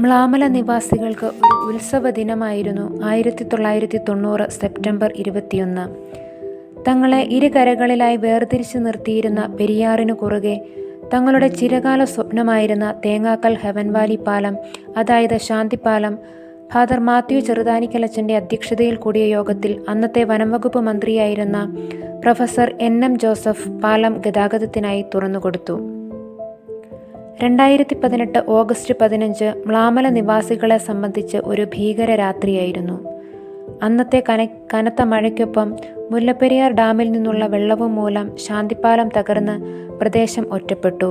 മ്ലാമല നിവാസികൾക്ക് ഒരു ഉത്സവ ദിനമായിരുന്നു 1990 സെപ്റ്റംബർ 21. തങ്ങളെ ഇരുകരകളിലായി വേർതിരിച്ചു നിർത്തിയിരുന്ന പെരിയാറിനു കുറുകെ തങ്ങളുടെ ചിരകാല സ്വപ്നമായിരുന്ന തേങ്ങാക്കൽ ഹെവൻ വാലി പാലം, അതായത് ശാന്തിപ്പാലം, ഫാദർ മാത്യു ചെറുതാനിക്കലച്ചൻ്റെ അധ്യക്ഷതയിൽ കൂടിയ യോഗത്തിൽ അന്നത്തെ വനംവകുപ്പ് മന്ത്രിയായിരുന്ന പ്രൊഫസർ NM ജോസഫ് പാലം ഗതാഗതത്തിനായി തുറന്നുകൊടുത്തു. 2018 ഓഗസ്റ്റ് 15 മ്ലാമല നിവാസികളെ സംബന്ധിച്ച് ഒരു ഭീകര രാത്രിയായിരുന്നു. അന്നത്തെ കനത്ത മഴയ്ക്കൊപ്പം മുല്ലപ്പെരിയാർ ഡാമിൽ നിന്നുള്ള വെള്ളവും മൂലം ശാന്തിപ്പാലം തകർന്ന് പ്രദേശം ഒറ്റപ്പെട്ടു.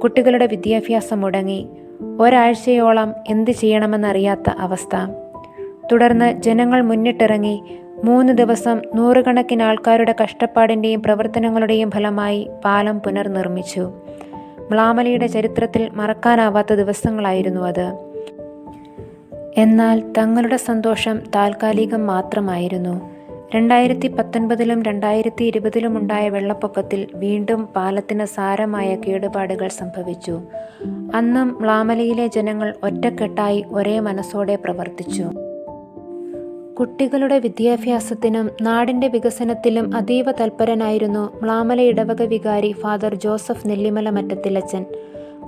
കുട്ടികളുടെ വിദ്യാഭ്യാസം മുടങ്ങി. ഒരാഴ്ചയോളം എന്ത് ചെയ്യണമെന്നറിയാത്ത അവസ്ഥ. തുടർന്ന് ജനങ്ങൾ മുന്നിട്ടിറങ്ങി 3 ദിവസം നൂറുകണക്കിന് ആൾക്കാരുടെ കഷ്ടപ്പാടിൻ്റെയും പ്രവർത്തനങ്ങളുടെയും ഫലമായി പാലം പുനർനിർമ്മിച്ചു. മ്ലാമലയുടെ ചരിത്രത്തിൽ മറക്കാനാവാത്ത ദിവസങ്ങളായിരുന്നു അത്. എന്നാൽ തങ്ങളുടെ സന്തോഷം താൽക്കാലികം മാത്രമായിരുന്നു. 2019 2020 ഉണ്ടായ വെള്ളപ്പൊക്കത്തിൽ വീണ്ടും പാലത്തിന് സാരമായ കേടുപാടുകൾ സംഭവിച്ചു. അന്നും മ്ലാമലയിലെ ജനങ്ങൾ ഒറ്റക്കെട്ടായി ഒരേ മനസ്സോടെ പ്രവർത്തിച്ചു. കുട്ടികളുടെ വിദ്യാഭ്യാസത്തിനും നാടിൻ്റെ വികസനത്തിലും അതീവ തൽപരനായിരുന്നു മ്ലാമല ഇടവക വികാരി ഫാദർ ജോസഫ് നെല്ലിമല മറ്റത്തിലച്ചൻ.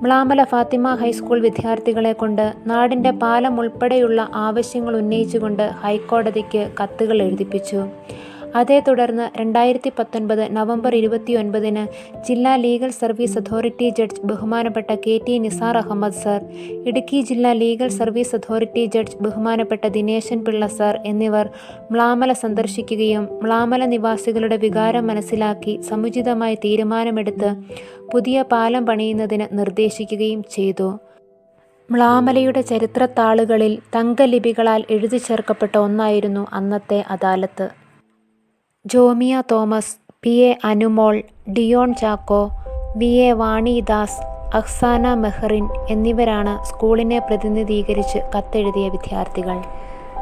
മ്ലാമല ഫാത്തിമ ഹൈസ്കൂൾ വിദ്യാർത്ഥികളെ കൊണ്ട് നാടിൻ്റെ പാലം ഉൾപ്പെടെയുള്ള ആവശ്യങ്ങൾ ഉന്നയിച്ചുകൊണ്ട് ഹൈക്കോടതിക്ക് കത്തുകൾ എഴുതിപ്പിച്ചു. അതേ തുടർന്ന് 2019 നവംബർ 29 ജില്ലാ ലീഗൽ സർവീസ് അതോറിറ്റി ജഡ്ജ് ബഹുമാനപ്പെട്ട KT നിസാർ അഹമ്മദ് സർ, ഇടുക്കി ജില്ലാ ലീഗൽ സർവീസ് അതോറിറ്റി ജഡ്ജ് ബഹുമാനപ്പെട്ട ദിനേശൻ പിള്ള സർ എന്നിവർ മ്ലാമല സന്ദർശിക്കുകയും മ്ലാമല നിവാസികളുടെ വികാരം മനസ്സിലാക്കി സമുചിതമായി തീരുമാനമെടുത്ത് പുതിയ പാലം പണിയുന്നതിന് നിർദ്ദേശിക്കുകയും ചെയ്തു. മ്ലാമലയുടെ ചരിത്രത്താളുകളിൽ തങ്കലിപികളാൽ എഴുതി ചേർക്കപ്പെട്ട ഒന്നായിരുന്നു അന്നത്തെ അദാലത്ത്. ജോമിയ തോമസ്, PA അനുമോൾ, ഡിയോൺ ചാക്കോ, VA വാണിദാസ്, അഹ്സാന മെഹറിൻ എന്നിവരാണ് സ്കൂളിനെ പ്രതിനിധീകരിച്ച് കത്തെഴുതിയ വിദ്യാർത്ഥികൾ.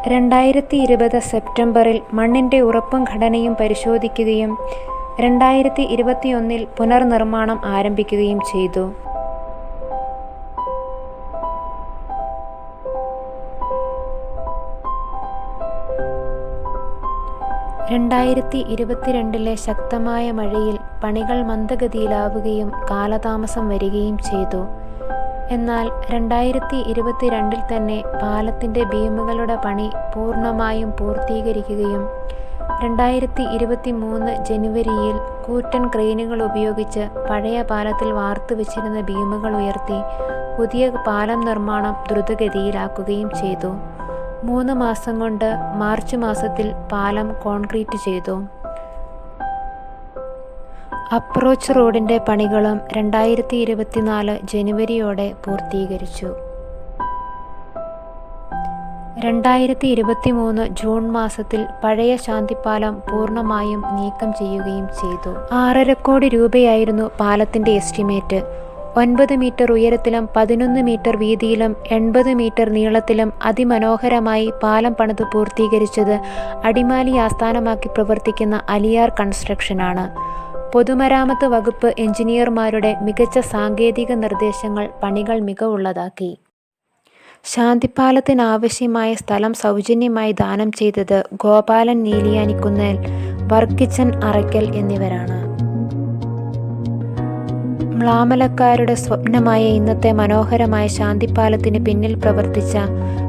2020 സെപ്റ്റംബറിൽ മണ്ണിൻ്റെ ഉറപ്പും ഘടനയും പരിശോധിക്കുകയും 2021 പുനർനിർമ്മാണം ആരംഭിക്കുകയും ചെയ്തു. 2022 ശക്തമായ മഴയിൽ പണികൾ മന്ദഗതിയിലാവുകയും കാലതാമസം വരികയും ചെയ്തു. എന്നാൽ 2022 തന്നെ പാലത്തിൻ്റെ ബീമുകളുടെ പണി പൂർണ്ണമായും പൂർത്തീകരിക്കുകയും 2023 ജനുവരിയിൽ കൂറ്റൻ ക്രെയിനുകൾ ഉപയോഗിച്ച് പഴയ പാലത്തിൽ വാർത്തുവച്ചിരുന്ന ബീമുകൾ ഉയർത്തി പുതിയ പാലം നിർമ്മാണം ദ്രുതഗതിയിലാക്കുകയും ചെയ്തു. 3 മാസം കൊണ്ട് മാർച്ച് മാസത്തിൽ പാലം കോൺക്രീറ്റ് ചെയ്തു. അപ്രോച്ച് റോഡിൻ്റെ പണികളും 2024 ജനുവരിയോടെ പൂർത്തീകരിച്ചു. 2023 ജൂൺ മാസത്തിൽ പഴയ ശാന്തിപ്പാലം പൂർണ്ണമായും നീക്കം ചെയ്യുകയും ചെയ്തു. 6.5 കോടി രൂപയായിരുന്നു പാലത്തിൻ്റെ എസ്റ്റിമേറ്റ്. 9 മീറ്റർ ഉയരത്തിലും 11 മീറ്റർ വീതിയിലും 80 മീറ്റർ നീളത്തിലും അതിമനോഹരമായി പാലം പണിത് പൂർത്തീകരിച്ചത് അടിമാലി ആസ്ഥാനമാക്കി പ്രവർത്തിക്കുന്ന അലിയാർ കൺസ്ട്രക്ഷനാണ്. പൊതുമരാമത്ത് വകുപ്പ് എഞ്ചിനീയർമാരുടെ മികച്ച സാങ്കേതിക നിർദ്ദേശങ്ങൾ പണികൾ മികവുള്ളതാക്കി. ശാന്തിപ്പാലത്തിനാവശ്യമായ സ്ഥലം സൗജന്യമായി ദാനം ചെയ്തത് ഗോപാലൻ നീലിയാനിക്കുന്നേൽ, വർക്കിച്ചൻ അറയ്ക്കൽ എന്നിവരാണ്. മ്ലാമലക്കാരുടെ സ്വപ്നമായ ഇന്നത്തെ മനോഹരമായ ശാന്തിപ്പാലത്തിന് പിന്നിൽ പ്രവർത്തിച്ച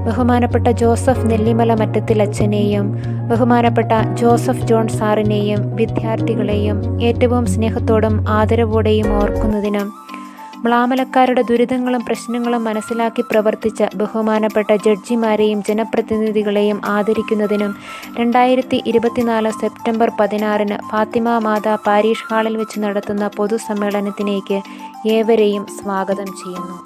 ബഹുമാനപ്പെട്ട ജോസഫ് നെല്ലിമല മറ്റത്തിലച്ചനെയും ബഹുമാനപ്പെട്ട ജോസഫ് ജോൺ സാറിനെയും വിദ്യാർത്ഥികളെയും ഏറ്റവും സ്നേഹത്തോടും ആദരവോടെയും ഓർക്കുന്നതിനും മ്ലാമലക്കാരുടെ ദുരിതങ്ങളും പ്രശ്നങ്ങളും മനസ്സിലാക്കി പ്രവർത്തിച്ച ബഹുമാനപ്പെട്ട ജഡ്ജിമാരെയും ജനപ്രതിനിധികളെയും ആദരിക്കുന്നതിനും 2024 സെപ്റ്റംബർ 16 ഫാത്തിമ മാതാ പാരീഷ് ഹാളിൽ വെച്ച് നടത്തുന്ന പൊതുസമ്മേളനത്തിലേക്ക് ഏവരെയും സ്വാഗതം ചെയ്യുന്നു.